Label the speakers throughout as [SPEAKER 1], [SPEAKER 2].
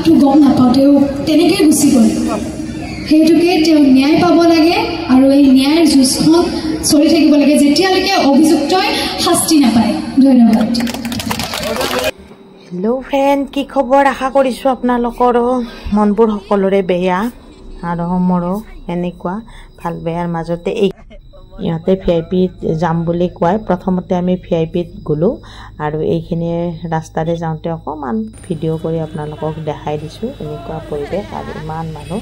[SPEAKER 1] তো গম নাপাওঁ তেওঁ তেনেকৈ গুচি গ'ল সেইটোকে তেওঁ ন্যায় পাব লাগে আৰু এই ন্যায়ৰ যুঁজখন চলি থাকিব লাগে যেতিয়ালৈকে অভিযুক্তই শাস্তি নাপায় ধন্যবাদ
[SPEAKER 2] হেল্ল' ফ্ৰেণ্ড কি খবৰ আশা কৰিছোঁ আপোনালোকৰো মনবোৰ সকলোৰে বেয়া আৰু মোৰো এনেকুৱা ভাল বেয়াৰ মাজতে এই ইহঁতে ভিআইপিত যাম বুলি কয় প্ৰথমতে আমি ভিআইপিত গ'লোঁ আৰু এইখিনি ৰাস্তাৰে যাওঁতে অকণমান ভিডিঅ' কৰি আপোনালোকক দেখাই দিছোঁ এনেকুৱা পৰিৱেশ আৰু ইমান মানুহ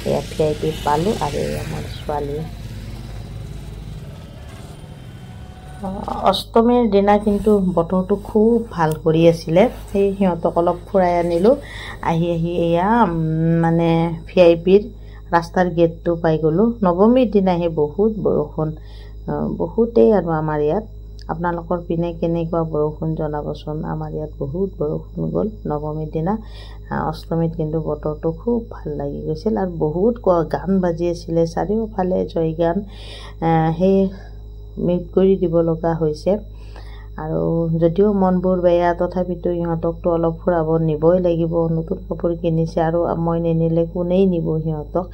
[SPEAKER 2] এয়া ভিআইপিত পালোঁ আৰু এয়া মোৰ ছোৱালী অষ্টমীৰ দিনা কিন্তু বতৰটো খুব ভাল কৰি আছিলে সেই সিহঁতক অলপ ফুৰাই আনিলোঁ আহি এয়া মানে ভিআইপিৰ ৰাস্তাৰ গেটটো পাই গ'লোঁ নৱমীৰ দিনাহে বহুত বৰষুণ বহুতেই আৰু আমাৰ ইয়াত আপোনালোকৰ পিনে কেনেকুৱা বৰষুণ জনাবচোন আমাৰ ইয়াত বহুত বৰষুণ গ'ল নৱমীৰ দিনা অষ্টমীত কিন্তু বতৰটো খুব ভাল লাগি গৈছিল আৰু বহুত গান বাজি আছিলে চাৰিওফালে জয়গান সেই মিউট কৰি দিব লগা হৈছে আৰু যদিও মনবোৰ বেয়া তথাপিতো ইহঁতকতো অলপ ফুৰাব নিবই লাগিব নতুন কাপোৰ কিনিছে আৰু মই নিনিলে কোনেই নিব সিহঁতক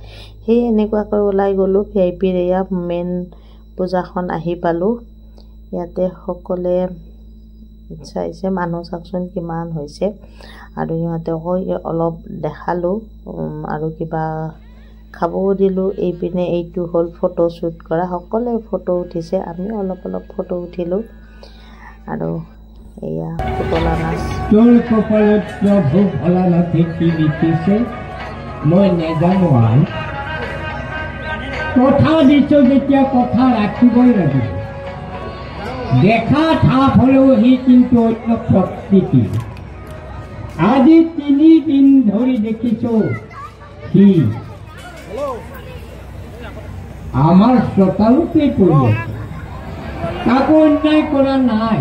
[SPEAKER 2] সেই এনেকুৱাকৈ ওলাই গ'লোঁ ভিআইপিৰ এয়া মেইন পূজাখন আহি পালোঁ ইয়াতে সকলোৱে চাইছে মানুহ চাওকচোন কিমান হৈছে আৰু সিহঁতকো অলপ দেখালোঁ আৰু কিবা খাবও দিলোঁ এইপিনে এইটো হ'ল ফটো শ্বুট কৰা সকলোৱে ফটো উঠিছে আমি অলপ ফটো উঠিলোঁ আৰু এয়া পুতলা নাচ
[SPEAKER 3] তোৰ কপালত প্ৰভু ভোলানাথে কি লিখিছে মই নেজানো আন কথা দিছোঁ যেতিয়া কথা ৰাখিবই লাগিব দেখা ঠাপ হ'লেও সি কিন্তু অন্য প্ৰকৃতি আজি 3 দিন ধৰি দেখিছোঁ সি আমাৰ চোতালতে পৰি আছে কাকো অন্যায় কৰা নাই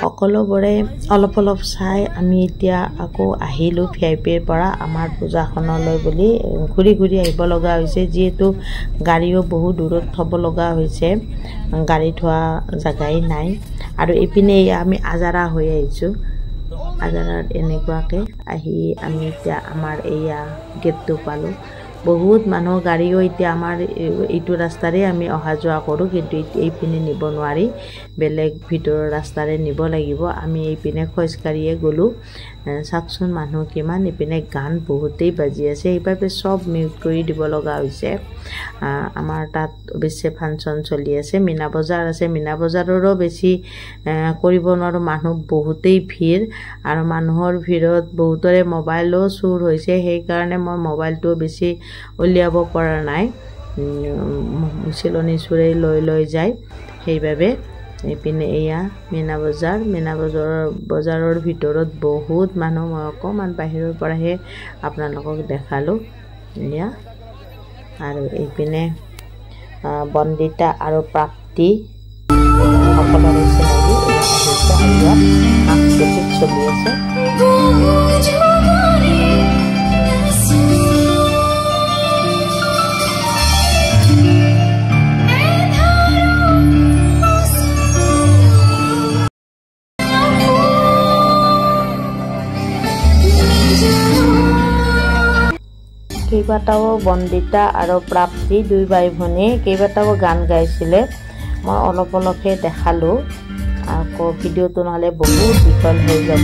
[SPEAKER 2] সকলোবোৰে অলপ চাই আমি এতিয়া আকৌ আহিলোঁ ভিআইপিৰ পৰা আমাৰ পূজাখনলৈ বুলি ঘূৰি আহিব লগা হৈছে যিহেতু গাড়ীও বহু দূৰত থ'ব লগা হৈছে গাড়ী থোৱা জেগাই নাই আৰু এইপিনে আমি আজাৰা হৈ আহিছোঁ আজাৰাত এনেকুৱাকৈ আহি আমি এতিয়া আমাৰ এয়া গেটটো পালোঁ বহুত মানুহ গাড়ীও এতিয়া আমাৰ এইটো ৰাস্তাৰে আমি অহা যোৱা কৰোঁ কিন্তু এইপিনে নিব নোৱাৰি বেলেগ ভিতৰৰ ৰাস্তাৰে নিব লাগিব আমি এইপিনে খোজকাঢ়িয়ে গ'লোঁ চাওকচোন মানুহ কিমান এইপিনে গান বহুতেই বাজি আছে সেইবাবে চব মিউট কৰি দিব লগা হৈছে আমাৰ তাত অৱশ্যে ফাংচন চলি আছে মীনা বজাৰ আছে মীনা বজাৰৰো বেছি কৰিব নোৱাৰোঁ মানুহ বহুতেই ভিৰ আৰু মানুহৰ ভিৰত বহুতৰে মোবাইলো চুৰ হৈছে সেইকাৰণে মই মোবাইলটো বেছি উলিয়াব পৰা নাই চিলনি চুৰে লৈ যায় সেইবাবে এইপিনে এয়া মীনা বজাৰৰ ভিতৰত বহুত মানুহ মই অকণমান বাহিৰৰ পৰাহে আপোনালোকক দেখালোঁ এয়া আৰু এইপিনে বন্দিতা আৰু প্ৰাপ্তি সকলোৰে চিনাকি সাংস্কৃতিক চলি আছে কেইবাটাও বন্দিতা আৰু প্ৰাপ্তি দুই ভাই ভনী কেইবাটাও গান গাইছিলে মই অলপহে দেখালোঁ আকৌ ভিডিঅ'টো নহ'লে বহুত দীঘল হৈ যাব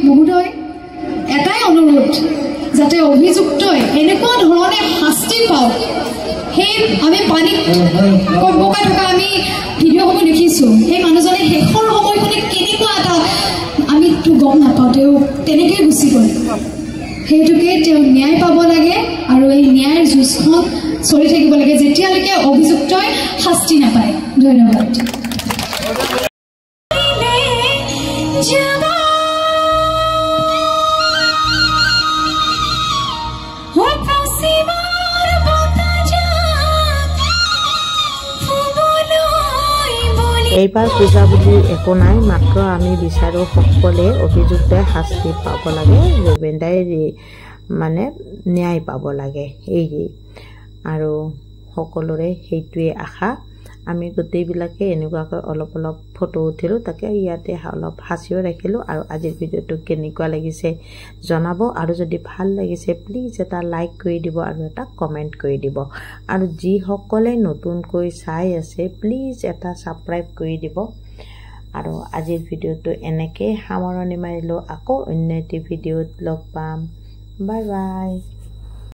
[SPEAKER 1] মহোদয় এটাই অনুৰোধ যাতে অভিযুক্তই এনেকুৱা ধৰণে শাস্তি পাওক সেই আমি পানীত বোকাই থকা আমি ভিডিঅ'সমূহ দেখিছোঁ সেই মানুহজনে শেষৰ সময়খনে কেনেকুৱা এটা আমিতো গম নাপাওঁ তেওঁ তেনেকৈ গুচি গ'ল সেইটোকে তেওঁ ন্যায় পাব লাগে আৰু এই ন্যায়ৰ যুঁজখন চলি থাকিব লাগে যেতিয়ালৈকে অভিযুক্তই শাস্তি নাপায় ধন্যবাদ
[SPEAKER 2] এইবাৰ পূজা বুলি একো নাই মাত্ৰ আমি বিচাৰোঁ সকলোৱে অভিযুক্তই শাস্তি পাব লাগে জুবিন দাই মানে ন্যায় পাব লাগে এই আৰু সকলোৰে সেইটোৱে আশা আমি গোটেইবিলাকে এনেকুৱাকৈ অলপ অলপ ফটো উঠিলোঁ তাকে ইয়াতে অলপ হাঁচিও ৰাখিলোঁ আৰু আজিৰ ভিডিঅ'টো কেনেকুৱা লাগিছে জনাব আৰু যদি ভাল লাগিছে প্লিজ এটা লাইক কৰি দিব আৰু এটা কমেণ্ট কৰি দিব আৰু যিসকলে নতুনকৈ চাই আছে প্লিজ এটা ছাবস্ক্ৰাইব কৰি দিব আৰু আজিৰ ভিডিঅ'টো এনেকৈ সামৰণি মাৰিলোঁ আকৌ অন্য এটি ভিডিঅ'ত লগ পাম বাই বাই